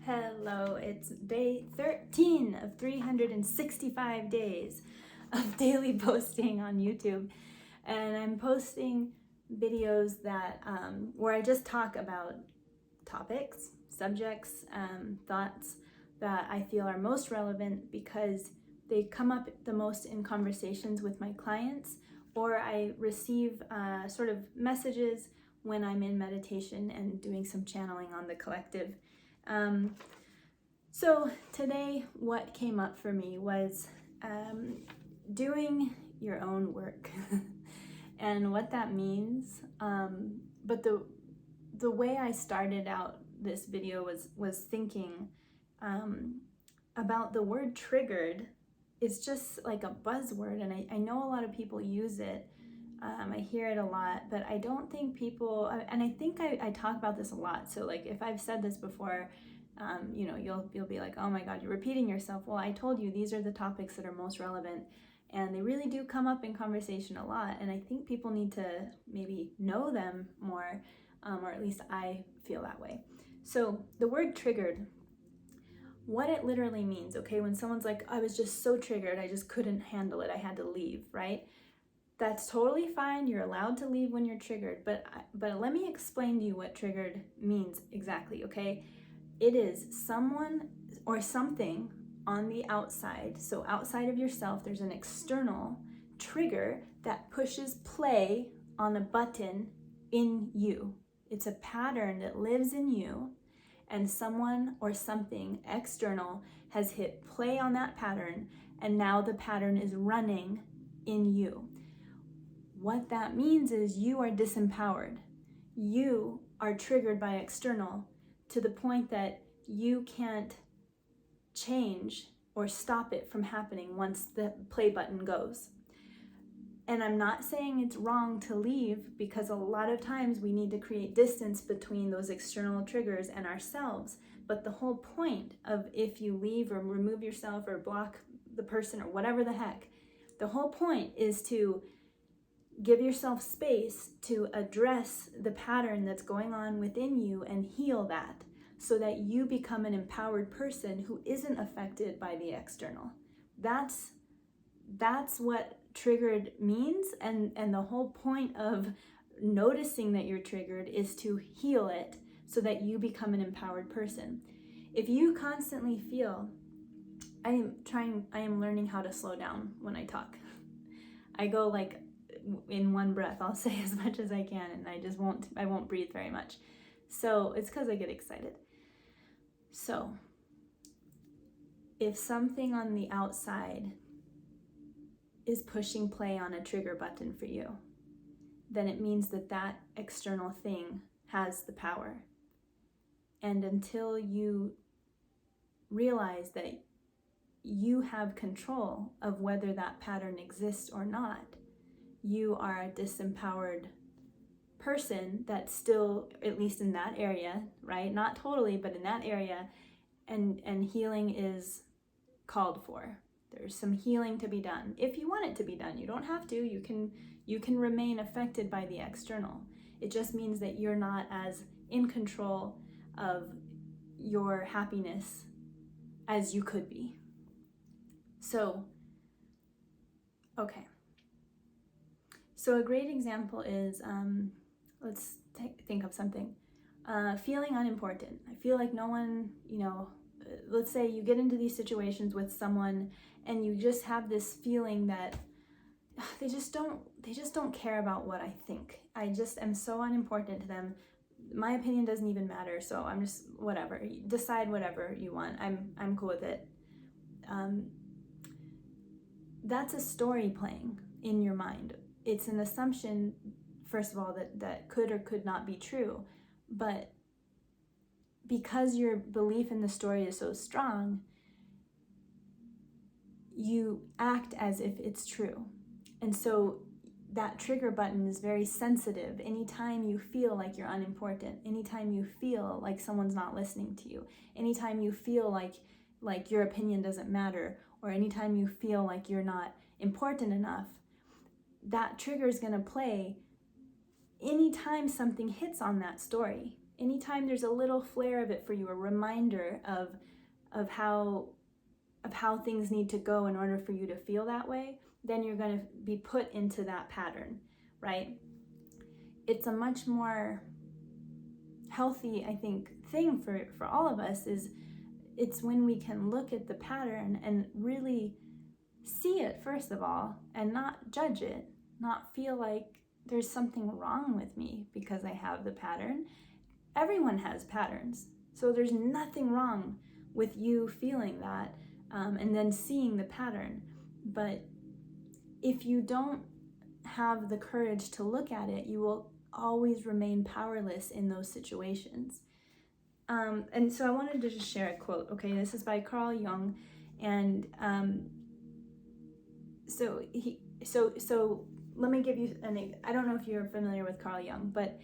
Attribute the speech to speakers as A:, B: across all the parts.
A: Hello, it's day 13 of 365 days of daily posting on YouTube, and I'm posting videos that where I just talk about topics, subjects, thoughts that I feel are most relevant because they come up the most in conversations with my clients, or I receive sort of messages when I'm in meditation and doing some channeling on the collective. So today what came up for me was doing your own work and what that means. But the way I started out this video was thinking about the word triggered. It's just like a buzzword, and I know a lot of people use it. I hear it a lot, but I don't think people, and I think I talk about this a lot. So like if I've said this before, you'll be like, oh my God, you're repeating yourself. Well, I told you these are the topics that are most relevant, and they really do come up in conversation a lot. And I think people need to maybe know them more, or at least I feel that way. So the word triggered, what it literally means, okay, when someone's like, I was just so triggered, I just couldn't handle it, I had to leave, right? That's totally fine. You're allowed to leave when you're triggered, but let me explain to you what triggered means exactly, okay? It is someone or something on the outside. So outside of yourself, there's an external trigger that pushes play on a button in you. It's a pattern that lives in you, and someone or something external has hit play on that pattern, and now the pattern is running in you. What that means is you are disempowered. You are triggered by external to the point that you can't change or stop it from happening once the play button goes. And I'm not saying it's wrong to leave, because a lot of times we need to create distance between those external triggers and ourselves. But the whole point of, if you leave or remove yourself or block the person or whatever the heck, the whole point is to give yourself space to address the pattern that's going on within you and heal that, so that you become an empowered person who isn't affected by the external. That's what triggered means, and the whole point of noticing that you're triggered is to heal it so that you become an empowered person. If you constantly feel, I am learning how to slow down when I talk. I go like in one breath, I'll say as much as I can, and I won't breathe very much. So it's because I get excited. So if something on the outside is pushing play on a trigger button for you, then it means that that external thing has the power. And until you realize that you have control of whether that pattern exists or not, you are a disempowered person that's still, at least in that area, right? Not totally, but in that area, and healing is called for. There's some healing to be done. If you want it to be done, you don't have to. You can remain affected by the external. It just means that you're not as in control of your happiness as you could be. So, okay. So a great example is, let's think of something. Feeling unimportant. I feel like no one, let's say you get into these situations with someone and you just have this feeling that they just don't care about what I think. I just am so unimportant to them. My opinion doesn't even matter, so I'm just whatever. Decide whatever you want. I'm cool with it. That's a story playing in your mind. It's an assumption, first of all, that could or could not be true. But because your belief in the story is so strong, you act as if it's true. And so that trigger button is very sensitive. Anytime you feel like you're unimportant, anytime you feel like someone's not listening to you, anytime you feel like your opinion doesn't matter, or anytime you feel like you're not important enough, that trigger is going to play anytime something hits on that story. anytime there's a little flare of it for you, a reminder of how things need to go in order for you to feel that way, then you're going to be put into that pattern, right? It's a much more healthy, I think, thing for all of us is it's when we can look at the pattern and really see it, first of all, and not judge it, not feel like there's something wrong with me because I have the pattern. Everyone has patterns, so there's nothing wrong with you feeling that and then seeing the pattern. But if you don't have the courage to look at it, you will always remain powerless in those situations. And so I wanted to just share a quote. Okay, this is by Carl Jung, and so let me give you I don't know if you're familiar with Carl Jung, but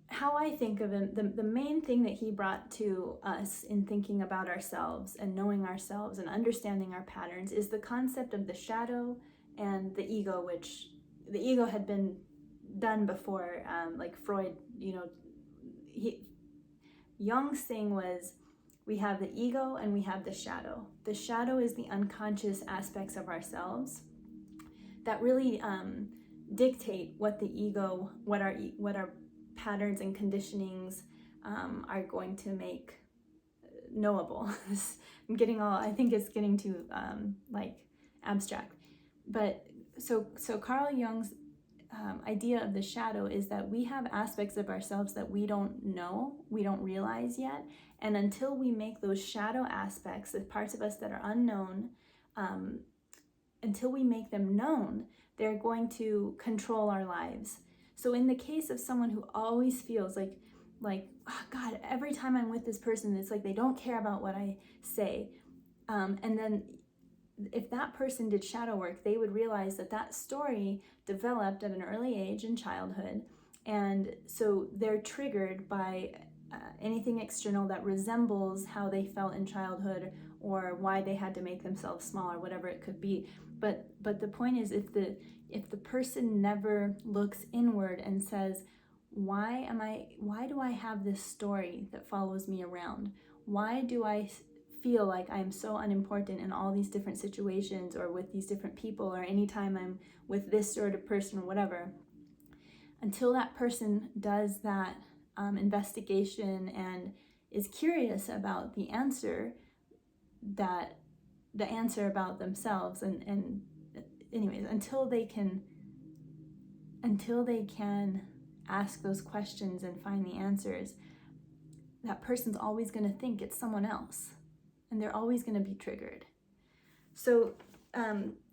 A: how I think of him, the main thing that he brought to us in thinking about ourselves and knowing ourselves and understanding our patterns is the concept of the shadow and the ego, which the ego had been done before, like Freud, Jung's thing was, we have the ego and we have the shadow. The shadow is the unconscious aspects of ourselves that really dictate what the ego, what our patterns and conditionings are going to make knowable. I think it's getting too like abstract. But so Carl Jung's idea of the shadow is that we have aspects of ourselves that we don't know, we don't realize yet, and until we make those shadow aspects, the parts of us that are unknown, until we make them known, they're going to control our lives. So in the case of someone who always feels like, oh God, every time I'm with this person, it's like they don't care about what I say, and then if that person did shadow work, they would realize that story developed at an early age in childhood, and so they're triggered by anything external that resembles how they felt in childhood or why they had to make themselves small or whatever it could be. But the point is, if the person never looks inward and says, why do I have this story that follows me around? Why do I feel like I'm so unimportant in all these different situations or with these different people or anytime I'm with this sort of person or whatever? Until that person does that investigation and is curious about the answer about themselves, and anyways, until they can ask those questions and find the answers, that person's always going to think it's someone else, and they're always going to be triggered. So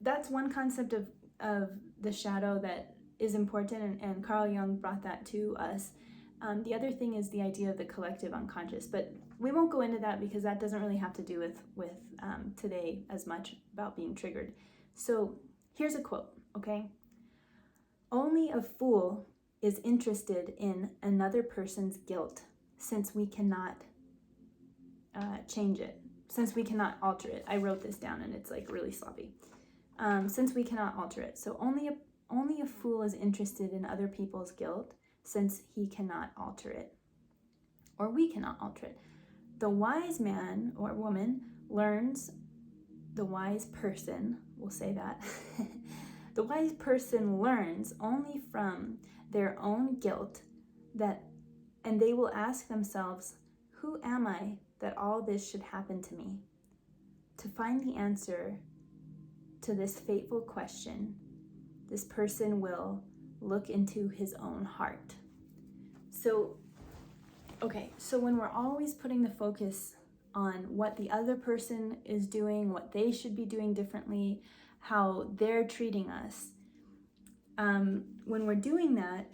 A: that's one concept of the shadow that is important, and Carl Jung brought that to us. The other thing is the idea of the collective unconscious, but we won't go into that because that doesn't really have to do with today as much about being triggered. So here's a quote, okay? Only a fool is interested in another person's guilt, since we cannot change it, since we cannot alter it. I wrote this down and it's like really sloppy. Since we cannot alter it. So only a fool is interested in other people's guilt, since he cannot alter it, or we cannot alter it. The wise man or woman learns, the wise person, we'll say that, the wise person learns only from their own guilt, and they will ask themselves, who am I that all this should happen to me? To find the answer to this fateful question, this person will look into his own heart. So when we're always putting the focus on what the other person is doing, what they should be doing differently, how they're treating us, when we're doing that,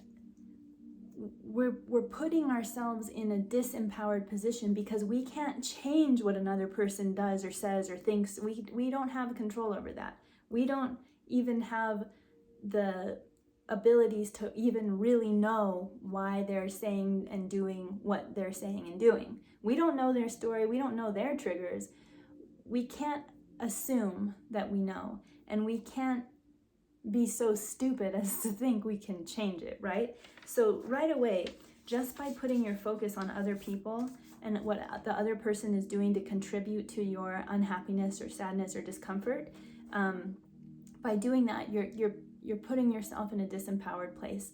A: we're putting ourselves in a disempowered position because we can't change what another person does or says or thinks. We don't have control over that. We don't even have the abilities to even really know why they're saying and doing what they're saying and doing. We don't know their story. We don't know their triggers. We can't assume that we know, and we can't be so stupid as to think we can change it, right? So right away, just by putting your focus on other people and what the other person is doing to contribute to your unhappiness or sadness or discomfort, by doing that, you're putting yourself in a disempowered place.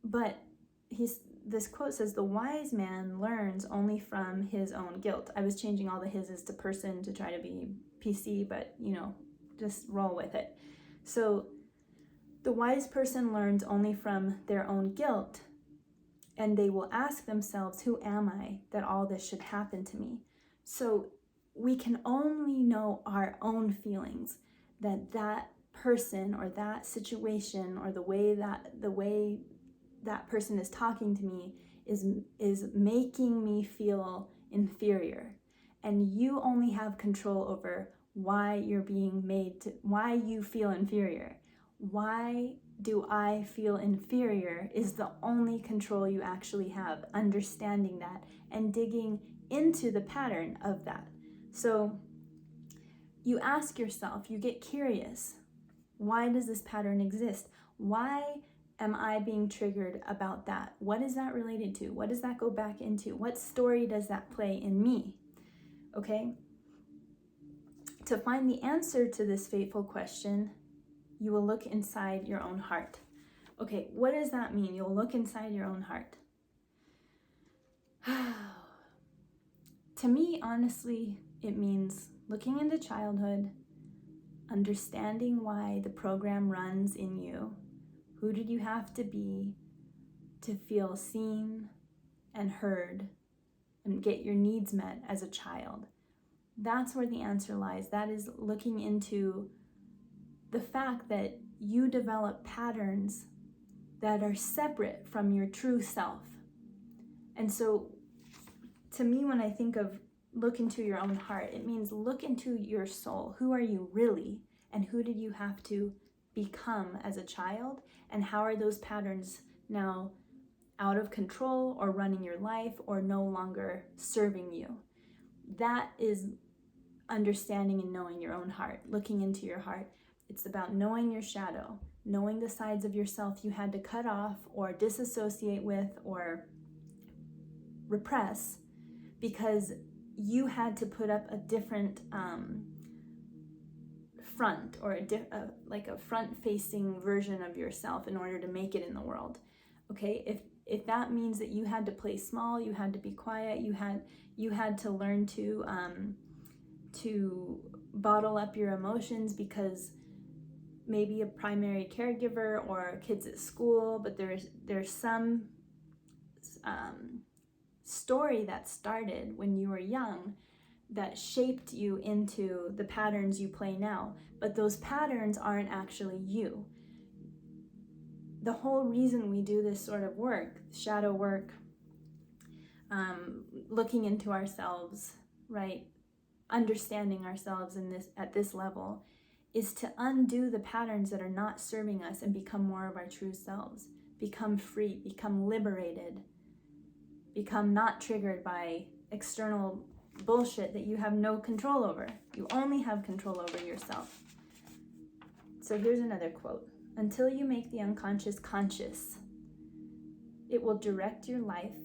A: But this quote says, the wise man learns only from his own guilt. I was changing all the hises to person to try to be PC, but just roll with it. So the wise person learns only from their own guilt, and they will ask themselves, who am I that all this should happen to me? So we can only know our own feelings, that person or that situation or the way that person is talking to me is making me feel inferior. And you only have control over why you're being why you feel inferior. Why do I feel inferior is the only control you actually have, understanding that and digging into the pattern of that. So you ask yourself, you get curious, why does this pattern exist? Why am I being triggered about that? What is that related to? What does that go back into? What story does that play in me? Okay? To find the answer to this fateful question, you will look inside your own heart. Okay, what does that mean? You'll look inside your own heart. To me, honestly, it means looking into childhood, understanding why the program runs in you. Who did you have to be to feel seen and heard and get your needs met as a child? That's where the answer lies. That is looking into the fact that you develop patterns that are separate from your true self. And so to me, when I think of look into your own heart, it means look into your soul. Who are you really? And who did you have to become as a child? And how are those patterns now out of control or running your life or no longer serving you? That is understanding and knowing your own heart, looking into your heart. It's about knowing your shadow, knowing the sides of yourself you had to cut off or disassociate with or repress because you had to put up a different front or like a front-facing version of yourself in order to make it in the world. Okay, if that means that you had to play small, you had to be quiet, you had to learn to bottle up your emotions because maybe a primary caregiver or kids at school, but there's some story that started when you were young that shaped you into the patterns you play now, but those patterns aren't actually you. The whole reason we do this sort of work, shadow work, looking into ourselves, right, understanding ourselves at this level, is to undo the patterns that are not serving us and become more of our true selves, become free, become liberated, become not triggered by external bullshit that you have no control over. You only have control over yourself. So here's another quote. Until you make the unconscious conscious, it will direct your life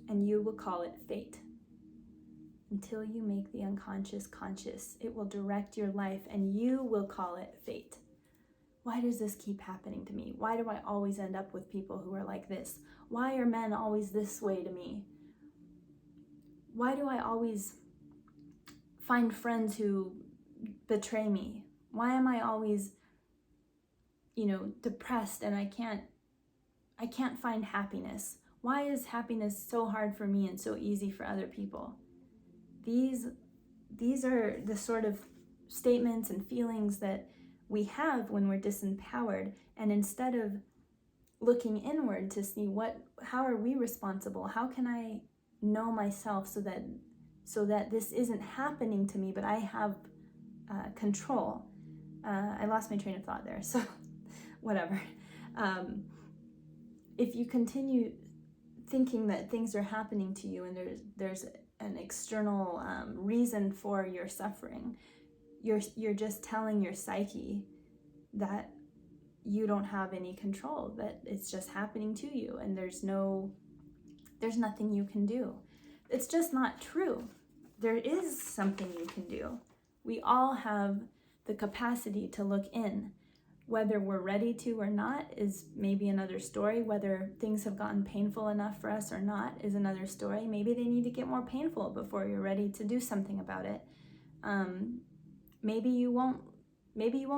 A: and you will call it fate. Until you make the unconscious conscious, it will direct your life and you will call it fate. Why does this keep happening to me? Why do I always end up with people who are like this? Why are men always this way to me? Why do I always find friends who betray me? Why am I always, depressed and I can't find happiness? Why is happiness so hard for me and so easy for other people? These are the sort of statements and feelings that we have when we're disempowered, and instead of looking inward to see how are we responsible? How can I know myself so that this isn't happening to me, but I have control. I lost my train of thought there, so whatever. If you continue thinking that things are happening to you and there's an external reason for your suffering, you're just telling your psyche that you don't have any control, that it's just happening to you and there's nothing you can do. It's just not true. There is something you can do. We all have the capacity to look in. Whether we're ready to or not is maybe another story. Whether things have gotten painful enough for us or not is another story. Maybe they need to get more painful before you're ready to do something about it. Maybe you won't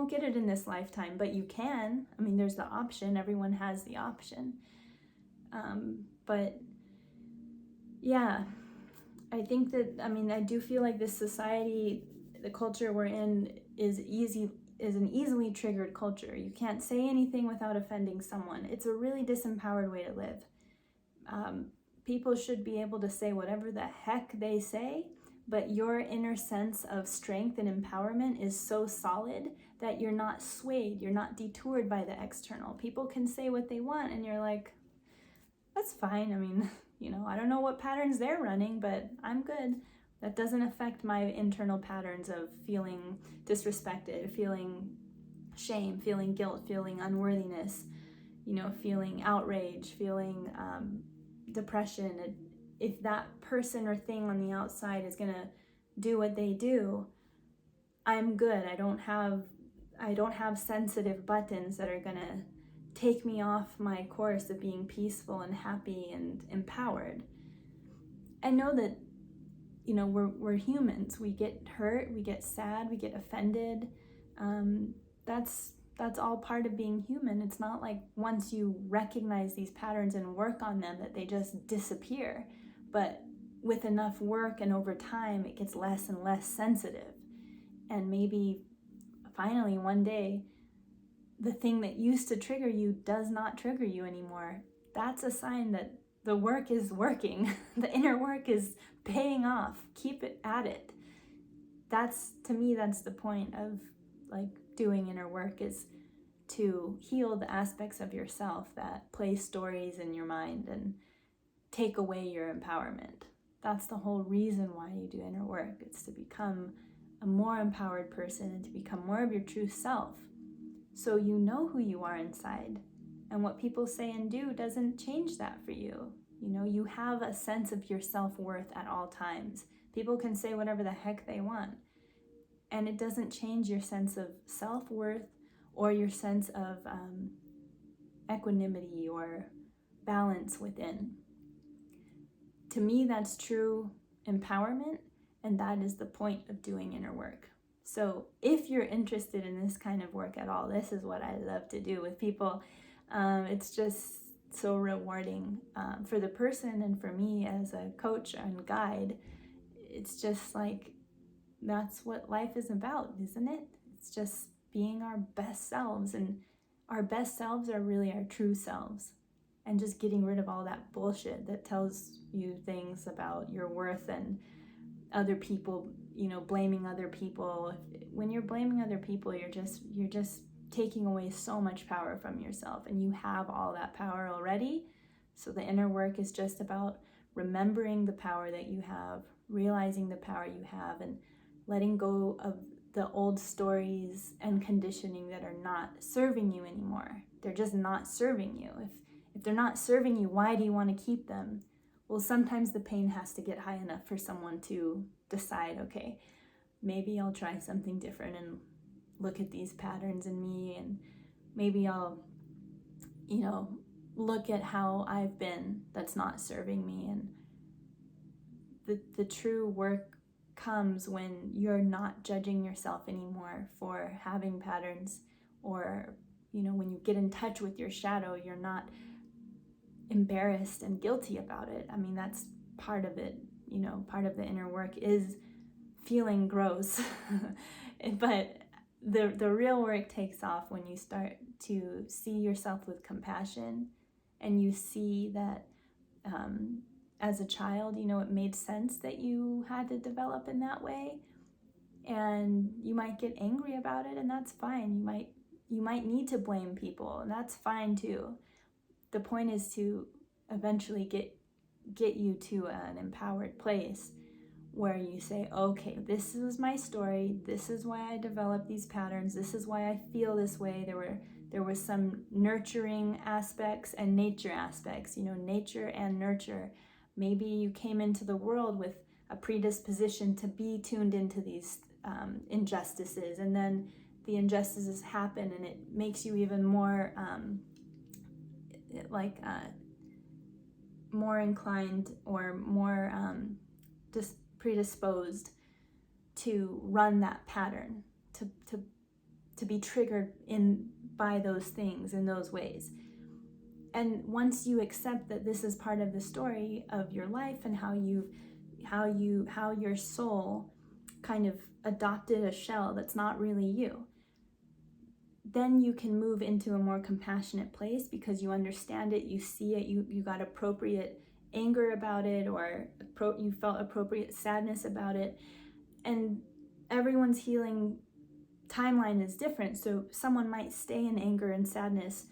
A: get it in this lifetime, but you can. I mean, there's the option. Everyone has the option. But yeah, I think that, I do feel like this society, the culture we're in is an easily triggered culture. You can't say anything without offending someone. It's a really disempowered way to live. People should be able to say whatever the heck they say, but your inner sense of strength and empowerment is so solid that you're not swayed, you're not detoured by the external. People can say what they want and you're like, that's fine. I don't know what patterns they're running, but I'm good. That doesn't affect my internal patterns of feeling disrespected, feeling shame, feeling guilt, feeling unworthiness, feeling outrage, feeling depression. If that person or thing on the outside is gonna do what they do, I'm good. I don't have sensitive buttons that are gonna take me off my course of being peaceful and happy and empowered. I know that we're humans. We get hurt, we get sad, we get offended. That's all part of being human. It's not like once you recognize these patterns and work on them that they just disappear. But with enough work and over time, it gets less and less sensitive. And maybe finally one day, the thing that used to trigger you does not trigger you anymore. That's a sign that the work is working. The inner work is paying off. Keep it at it. To me, that's the point of doing inner work, is to heal the aspects of yourself that play stories in your mind and take away your empowerment. That's the whole reason why you do inner work. It's to become a more empowered person and to become more of your true self. So you know who you are inside, and what people say and do doesn't change that for you. You have a sense of your self-worth at all times. People can say whatever the heck they want, and it doesn't change your sense of self-worth or your sense of equanimity or balance within. To me, that's true empowerment, and that is the point of doing inner work. So if you're interested in this kind of work at all, this is what I love to do with people. It's just so rewarding for the person and for me as a coach and guide. It's just that's what life is about, isn't it? It's just being our best selves, and our best selves are really our true selves, and just getting rid of all that bullshit that tells you things about your worth and other people, blaming other people. When you're blaming other people, you're just taking away so much power from yourself, and you have all that power already. So the inner work is just about remembering the power that you have, realizing the power you have, and letting go of the old stories and conditioning that are not serving you anymore. They're just not serving you. If they're not serving you, why do you want to keep them? Well, sometimes the pain has to get high enough for someone to decide, okay, maybe I'll try something different and look at these patterns in me, and maybe I'll, look at how I've been that's not serving me. And the true work comes when you're not judging yourself anymore for having patterns, or, when you get in touch with your shadow, you're not embarrassed and guilty about it. That's part of it. Part of the inner work is feeling gross. But the real work takes off when you start to see yourself with compassion, and you see that as a child, it made sense that you had to develop in that way, and you might get angry about it, and that's fine. You might need to blame people, and that's fine too. The point is to eventually get you to an empowered place where you say, okay, this is my story. This is why I developed these patterns. This is why I feel this way. There there was some nurturing aspects and nature aspects, nature and nurture. Maybe you came into the world with a predisposition to be tuned into these injustices, and then the injustices happen and it makes you even more more inclined or more predisposed to run that pattern, to be triggered by those things in those ways. And once you accept that this is part of the story of your life and how your soul kind of adopted a shell that's not really you, then you can move into a more compassionate place because you understand it, you see it, you got appropriate anger about it, or you felt appropriate sadness about it. And everyone's healing timeline is different, so someone might stay in anger and sadness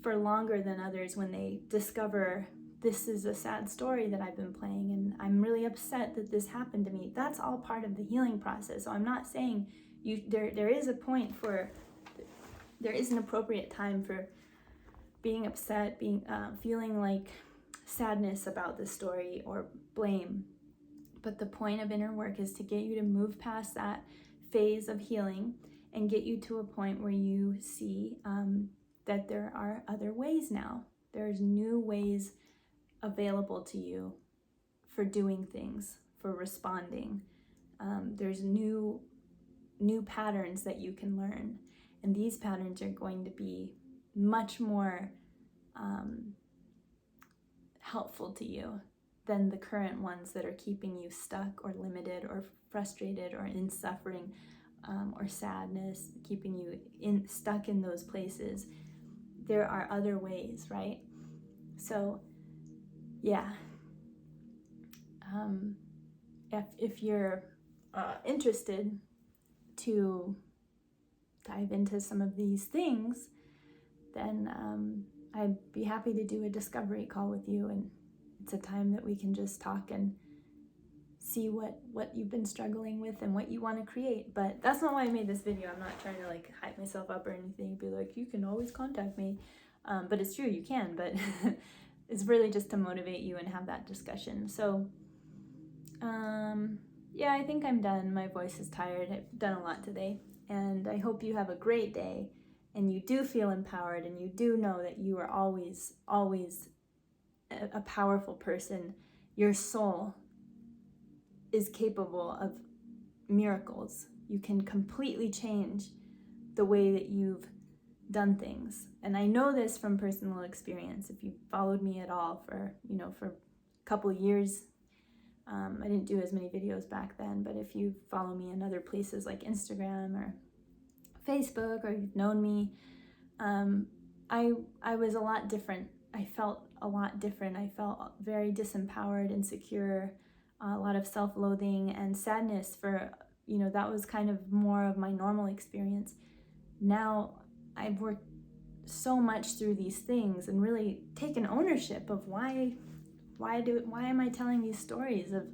A: for longer than others when they discover this is a sad story that I've been playing and I'm really upset that this happened to me. That's all part of the healing process. So I'm not saying there is a point for, there is an appropriate time for being upset, feeling like sadness about the story or blame. But the point of inner work is to get you to move past that phase of healing and get you to a point where you see that there are other ways now. There's new ways available to you for doing things, for responding. There's new patterns that you can learn. And these patterns are going to be much more helpful to you than the current ones that are keeping you stuck or limited or frustrated or in suffering or sadness, keeping you stuck in those places. There are other ways, right? So, yeah. If you're interested to dive into some of these things, then I'd be happy to do a discovery call with you, and it's a time that we can just talk and see what you've been struggling with and what you want to create. But that's not why I made this video. I'm not trying to like hype myself up or anything, be like, you can always contact me. But it's true, you can, but it's really just to motivate you and have that discussion. So yeah, I think I'm done. My voice is tired. I've done a lot today, and I hope you have a great day and you do feel empowered and you do know that you are always a powerful person. Your soul is capable of miracles. You can completely change the way that you've done things. And I know this from personal experience. If you followed me at all for a couple of years, I didn't do as many videos back then, but if you follow me in other places like Instagram or Facebook, or you've known me, I was a lot different. I felt a lot different. I felt very disempowered, insecure, a lot of self-loathing and sadness for, that was kind of more of my normal experience. Now I've worked so much through these things and really taken ownership of why am I telling these stories of,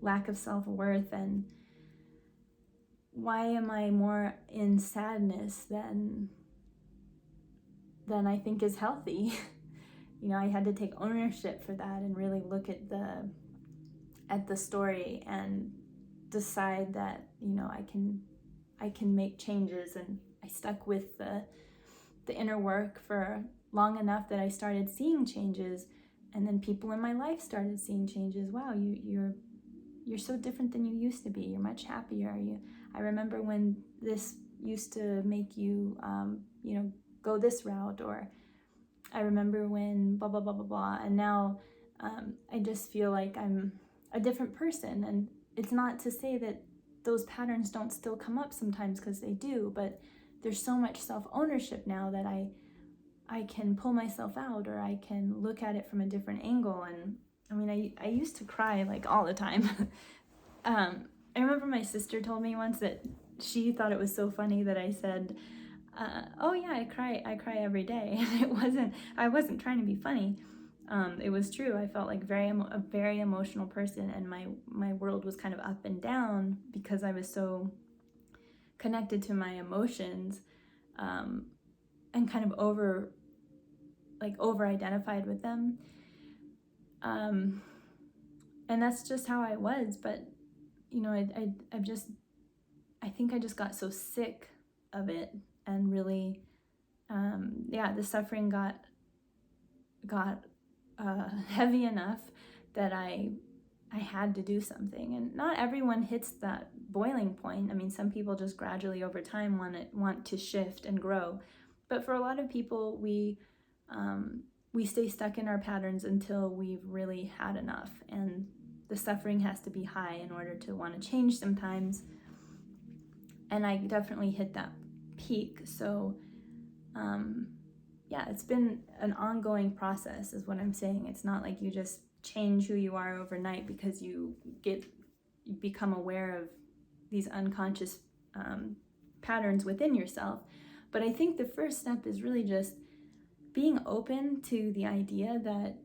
A: lack of self-worth, and why am I more in sadness than I think is healthy? I had to take ownership for that and really look at the story and decide that, I can make changes. And I stuck with the inner work for long enough that I started seeing changes, and then people in my life started seeing changes. Wow, you're so different than you used to be. You're much happier. I remember when this used to make you, go this route, or I remember when blah, blah, blah, blah, blah. And now I just feel like I'm a different person. And it's not to say that those patterns don't still come up sometimes, because they do, but there's so much self-ownership now that I can pull myself out, or I can look at it from a different angle. And I used to cry like all the time. I remember my sister told me once that she thought it was so funny that I said, oh yeah, I cry every day. And I wasn't trying to be funny. It was true. I felt like a very emotional person, and my world was kind of up and down because I was so connected to my emotions, and kind of over identified with them. And that's just how I was. But, you know, I think I just got so sick of it, and really, the suffering got heavy enough that I had to do something. And not everyone hits that boiling point. I mean, some people just gradually over time want to shift and grow. But for a lot of people, we stay stuck in our patterns until we've really had enough. And the suffering has to be high in order to want to change sometimes. And I definitely hit that peak. So, it's been an ongoing process, is what I'm saying. It's not like you just change who you are overnight because you become aware of these unconscious patterns within yourself. But I think the first step is really just being open to the idea that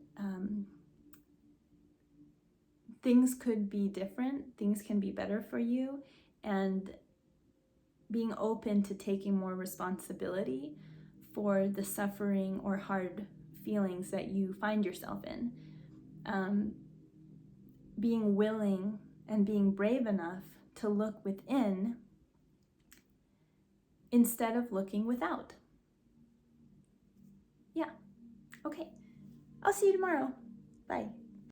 A: things could be different, things can be better for you, and being open to taking more responsibility for the suffering or hard feelings that you find yourself in. Being willing and being brave enough to look within instead of looking without. Yeah. Okay. I'll see you tomorrow. Bye.